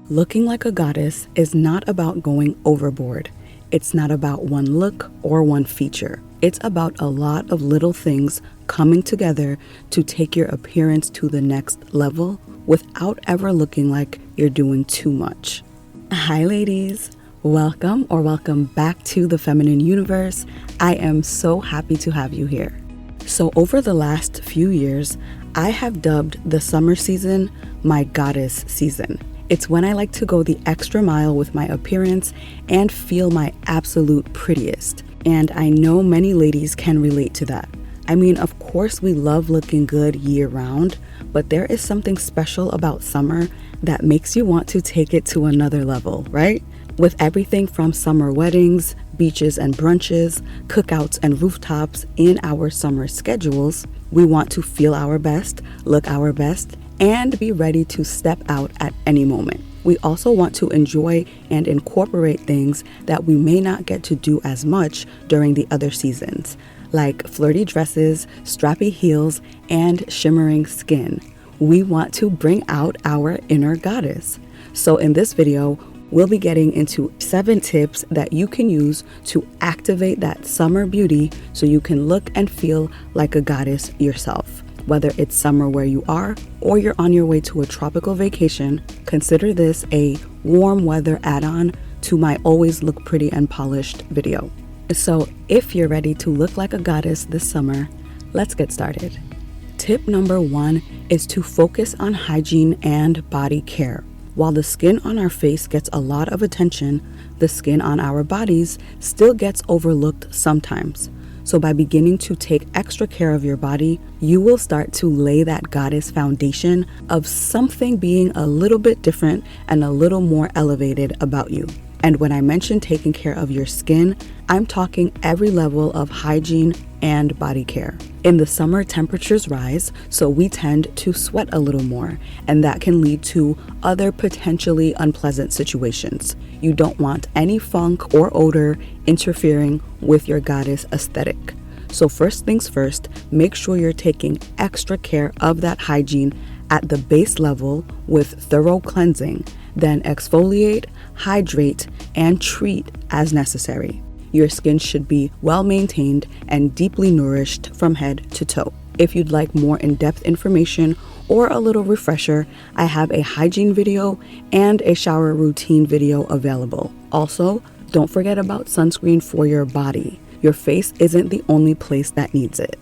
Looking like a goddess is not about going overboard. It's not about one look or one feature. It's about a lot of little things coming together to take your appearance to the next level without ever looking like you're doing too much. Hi ladies, welcome back to the feminine universe. I am so happy to have you here. So over the last few years, I have dubbed the summer season my goddess season. It's when I like to go the extra mile with my appearance and feel my absolute prettiest. And I know many ladies can relate to that. I mean, of course we love looking good year round, but there is something special about summer that makes you want to take it to another level, right? With everything from summer weddings, beaches and brunches, cookouts and rooftops in our summer schedules, we want to feel our best, look our best, and be ready to step out at any moment. We also want to enjoy and incorporate things that we may not get to do as much during the other seasons, like flirty dresses, strappy heels, and shimmering skin. We want to bring out our inner goddess. So in this video, we'll be getting into 7 tips that you can use to activate that summer beauty so you can look and feel like a goddess yourself. Whether it's summer where you are or you're on your way to a tropical vacation, consider this a warm weather add-on to my always look pretty and polished video. So if you're ready to look like a goddess this summer, let's get started. Tip number 1 is to focus on hygiene and body care. While the skin on our face gets a lot of attention, the skin on our bodies still gets overlooked sometimes. So by beginning to take extra care of your body, you will start to lay that goddess foundation of something being a little bit different and a little more elevated about you. And when I mention taking care of your skin, I'm talking every level of hygiene and body care. In the summer, temperatures rise, so we tend to sweat a little more, and that can lead to other potentially unpleasant situations. You don't want any funk or odor interfering with your goddess aesthetic. So first things first, make sure you're taking extra care of that hygiene at the base level with thorough cleansing, then exfoliate, hydrate, and treat as necessary. Your skin should be well maintained and deeply nourished from head to toe. If you'd like more in-depth information or a little refresher, I have a hygiene video and a shower routine video available. Also, don't forget about sunscreen for your body. Your face isn't the only place that needs it.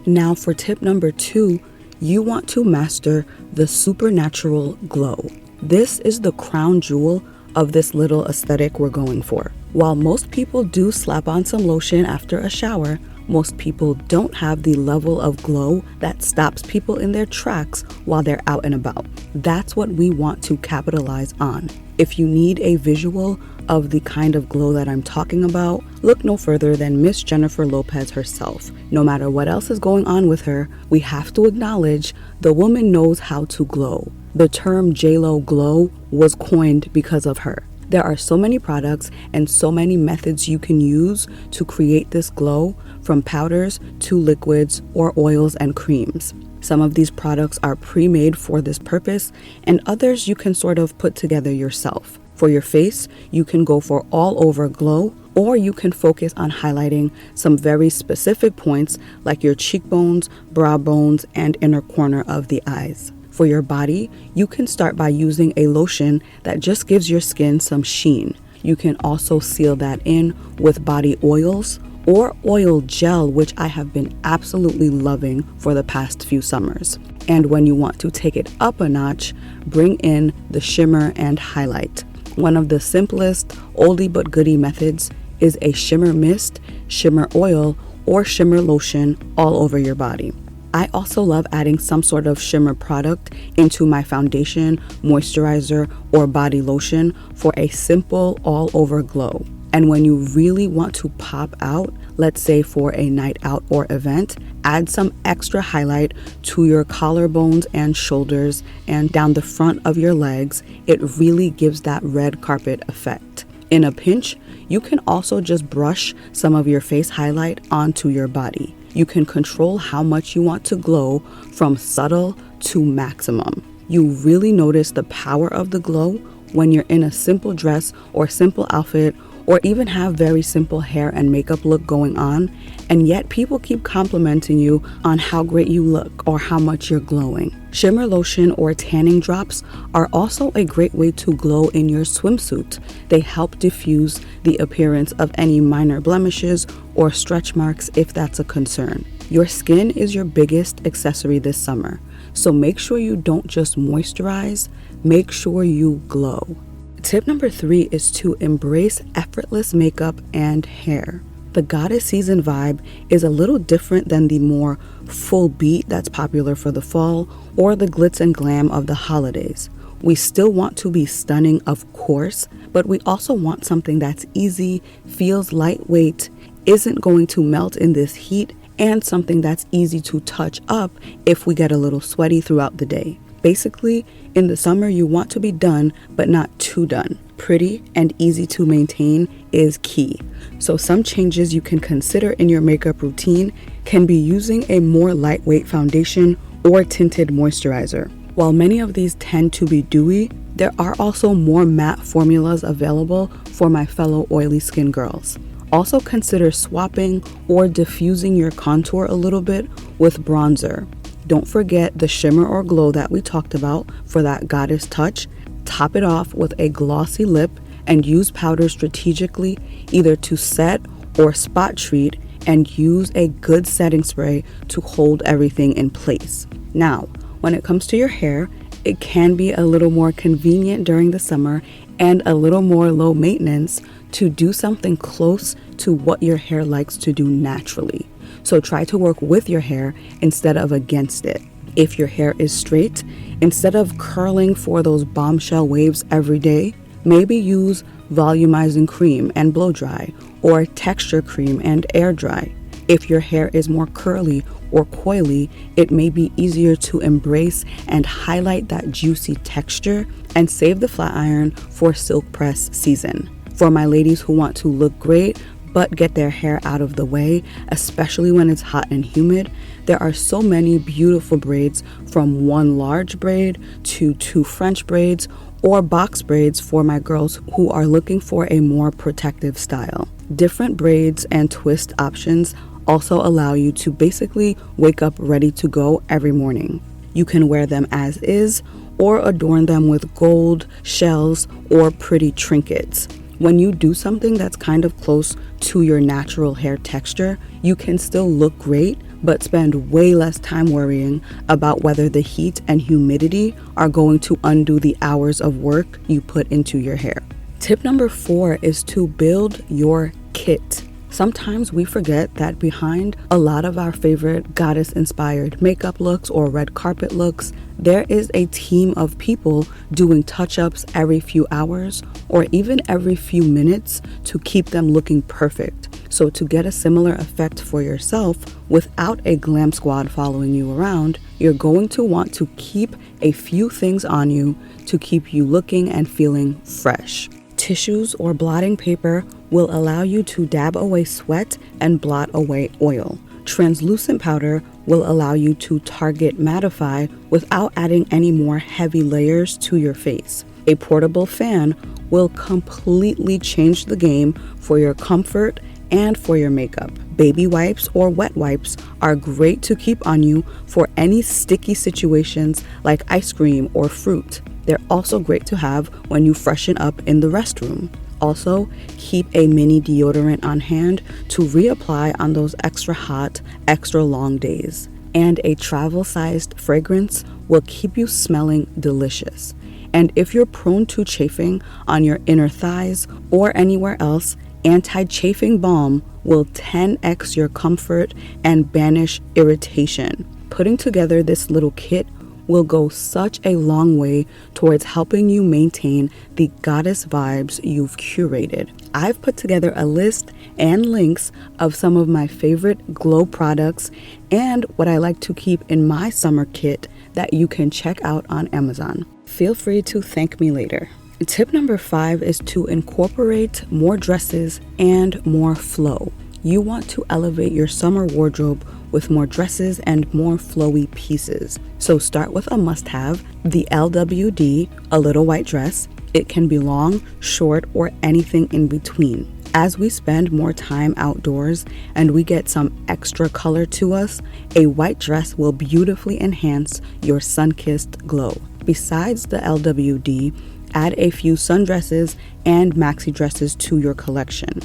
Now for tip number 2, you want to master the supernatural glow. This is the crown jewel of this little aesthetic we're going for. While most people do slap on some lotion after a shower, most people don't have the level of glow that stops people in their tracks while they're out and about. That's what we want to capitalize on. If you need a visual of the kind of glow that I'm talking about, look no further than Miss Jennifer Lopez herself. No matter what else is going on with her, we have to acknowledge the woman knows how to glow. The term J-Lo glow was coined because of her. There are so many products and so many methods you can use to create this glow, from powders to liquids or oils and creams. Some of these products are pre-made for this purpose, and others you can sort of put together yourself. For your face, you can go for all over glow, or you can focus on highlighting some very specific points like your cheekbones, brow bones, and inner corner of the eyes. For your body, you can start by using a lotion that just gives your skin some sheen. You can also seal that in with body oils or oil gel, which I have been absolutely loving for the past few summers. And when you want to take it up a notch, bring in the shimmer and highlight. One of the simplest oldie but goodie methods is a shimmer mist, shimmer oil, or shimmer lotion all over your body. I also love adding some sort of shimmer product into my foundation, moisturizer, or body lotion for a simple all-over glow. And when you really want to pop out, let's say for a night out or event, add some extra highlight to your collarbones and shoulders and down the front of your legs. It really gives that red carpet effect. In a pinch, you can also just brush some of your face highlight onto your body. You can control how much you want to glow from subtle to maximum. You really notice the power of the glow when you're in a simple dress or simple outfit, or even have very simple hair and makeup look going on, and yet people keep complimenting you on how great you look or how much you're glowing. Shimmer lotion or tanning drops are also a great way to glow in your swimsuit. They help diffuse the appearance of any minor blemishes or stretch marks if that's a concern. Your skin is your biggest accessory this summer, so make sure you don't just moisturize, make sure you glow. Tip number 3 is to embrace effortless makeup and hair. The goddess season vibe is a little different than the more full beat that's popular for the fall or the glitz and glam of the holidays. We still want to be stunning, of course, but we also want something that's easy, feels lightweight, isn't going to melt in this heat, and something that's easy to touch up if we get a little sweaty throughout the day. Basically, in the summer, you want to be done, but not too done. Pretty and easy to maintain is key. So some changes you can consider in your makeup routine can be using a more lightweight foundation or tinted moisturizer. While many of these tend to be dewy, there are also more matte formulas available for my fellow oily skin girls. Also consider swapping or diffusing your contour a little bit with bronzer. Don't forget the shimmer or glow that we talked about for that goddess touch. Top it off with a glossy lip and use powder strategically, either to set or spot treat, and use a good setting spray to hold everything in place. Now, when it comes to your hair, it can be a little more convenient during the summer and a little more low maintenance to do something close to what your hair likes to do naturally. So try to work with your hair instead of against it. If your hair is straight, instead of curling for those bombshell waves every day, maybe use volumizing cream and blow dry, or texture cream and air dry. If your hair is more curly or coily, it may be easier to embrace and highlight that juicy texture and save the flat iron for silk press season. For my ladies who want to look great but get their hair out of the way, especially when it's hot and humid, there are so many beautiful braids, from one large braid to 2 French braids or box braids for my girls who are looking for a more protective style. Different braids and twist options also allow you to basically wake up ready to go every morning. You can wear them as is or adorn them with gold, shells, or pretty trinkets. When you do something that's kind of close to your natural hair texture, you can still look great, but spend way less time worrying about whether the heat and humidity are going to undo the hours of work you put into your hair. Tip number 4 is to build your kit. Sometimes we forget that behind a lot of our favorite goddess-inspired makeup looks or red carpet looks, there is a team of people doing touch-ups every few hours or even every few minutes to keep them looking perfect. So to get a similar effect for yourself without a glam squad following you around, you're going to want to keep a few things on you to keep you looking and feeling fresh. Tissues or blotting paper will allow you to dab away sweat and blot away oil. Translucent powder will allow you to target mattify without adding any more heavy layers to your face. A portable fan will completely change the game for your comfort and for your makeup. Baby wipes or wet wipes are great to keep on you for any sticky situations like ice cream or fruit. They're also great to have when you freshen up in the restroom. Also, keep a mini deodorant on hand to reapply on those extra hot, extra long days. And a travel-sized fragrance will keep you smelling delicious. And if you're prone to chafing on your inner thighs or anywhere else, anti-chafing balm will 10x your comfort and banish irritation. Putting together this little kit will go such a long way towards helping you maintain the goddess vibes you've curated. I've put together a list and links of some of my favorite glow products and what I like to keep in my summer kit that you can check out on Amazon. Feel free to thank me later. Tip number 5 is to incorporate more dresses and more flow. You want to elevate your summer wardrobe with more dresses and more flowy pieces. So start with a must-have, the LWD, a little white dress. It can be long, short, or anything in between. As we spend more time outdoors and we get some extra color to us, a white dress will beautifully enhance your sun-kissed glow. Besides the LWD, add a few sundresses and maxi dresses to your collection.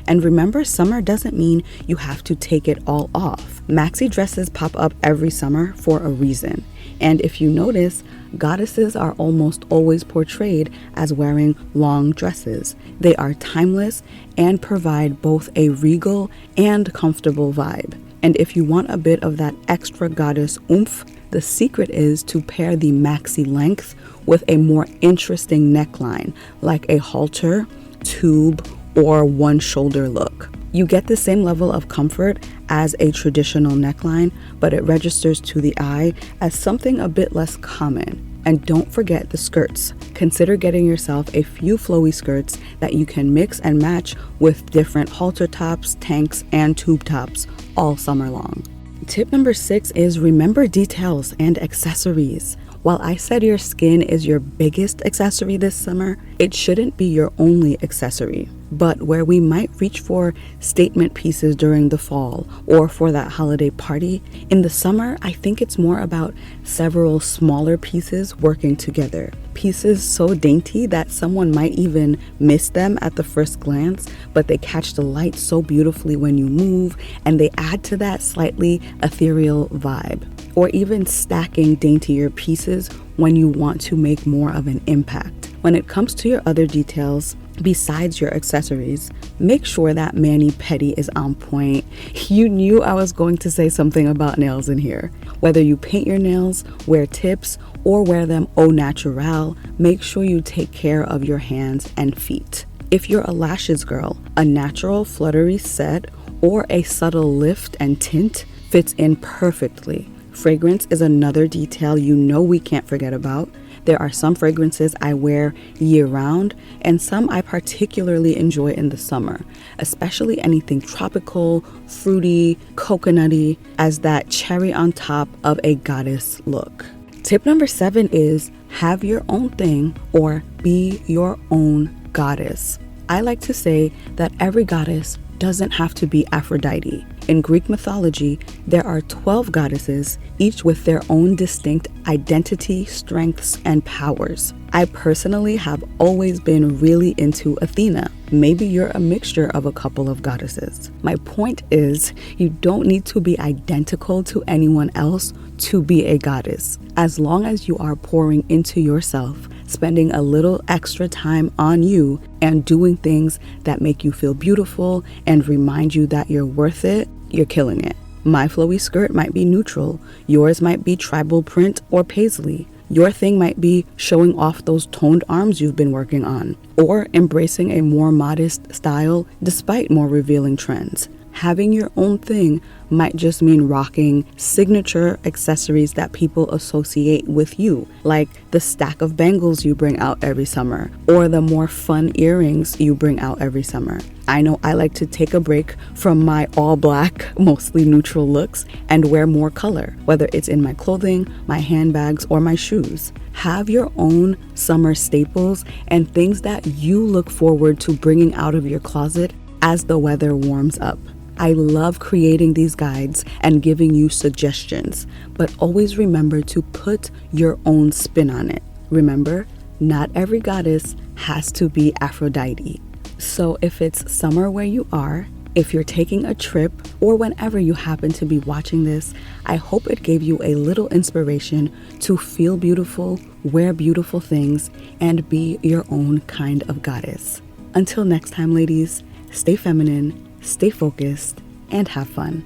And remember, summer doesn't mean you have to take it all off. Maxi dresses pop up every summer for a reason. And if you notice, goddesses are almost always portrayed as wearing long dresses. They are timeless and provide both a regal and comfortable vibe. And if you want a bit of that extra goddess oomph, the secret is to pair the maxi length with a more interesting neckline, like a halter, tube, or one shoulder look. You get the same level of comfort as a traditional neckline, but it registers to the eye as something a bit less common. And don't forget the skirts. Consider getting yourself a few flowy skirts that you can mix and match with different halter tops, tanks, and tube tops all summer long. Tip number 6 is remember details and accessories. While I said your skin is your biggest accessory this summer, it shouldn't be your only accessory. But where we might reach for statement pieces during the fall or for that holiday party, in the summer, I think it's more about several smaller pieces working together. Pieces so dainty that someone might even miss them at the first glance, but they catch the light so beautifully when you move, and they add to that slightly ethereal vibe. Or even stacking daintier pieces when you want to make more of an impact. When it comes to your other details, besides your accessories, make sure that mani-pedi is on point. You knew I was going to say something about nails in here. Whether you paint your nails, wear tips, or wear them au naturel, make sure you take care of your hands and feet. If you're a lashes girl, a natural fluttery set or a subtle lift and tint fits in perfectly. Fragrance is another detail you know we can't forget about. There are some fragrances I wear year-round, and some I particularly enjoy in the summer, especially anything tropical, fruity, coconutty, as that cherry on top of a goddess look. Tip number 7 is have your own thing or be your own goddess. I like to say that every goddess doesn't have to be Aphrodite. In Greek mythology, there are 12 goddesses, each with their own distinct identity, strengths, and powers. I personally have always been really into Athena. Maybe you're a mixture of a couple of goddesses. My point is, you don't need to be identical to anyone else to be a goddess. As long as you are pouring into yourself, spending a little extra time on you, and doing things that make you feel beautiful and remind you that you're worth it, you're killing it. My flowy skirt might be neutral. Yours might be tribal print or paisley. Your thing might be showing off those toned arms you've been working on, or embracing a more modest style despite more revealing trends. Having your own thing might just mean rocking signature accessories that people associate with you, like the stack of bangles you bring out every summer, or the more fun earrings you bring out every summer. I know I like to take a break from my all black, mostly neutral looks and wear more color, whether it's in my clothing, my handbags, or my shoes. Have your own summer staples and things that you look forward to bringing out of your closet as the weather warms up. I love creating these guides and giving you suggestions, but always remember to put your own spin on it. Remember, not every goddess has to be Aphrodite. So if it's summer where you are, if you're taking a trip, or whenever you happen to be watching this, I hope it gave you a little inspiration to feel beautiful, wear beautiful things, and be your own kind of goddess. Until next time, ladies, stay feminine, stay focused, and have fun.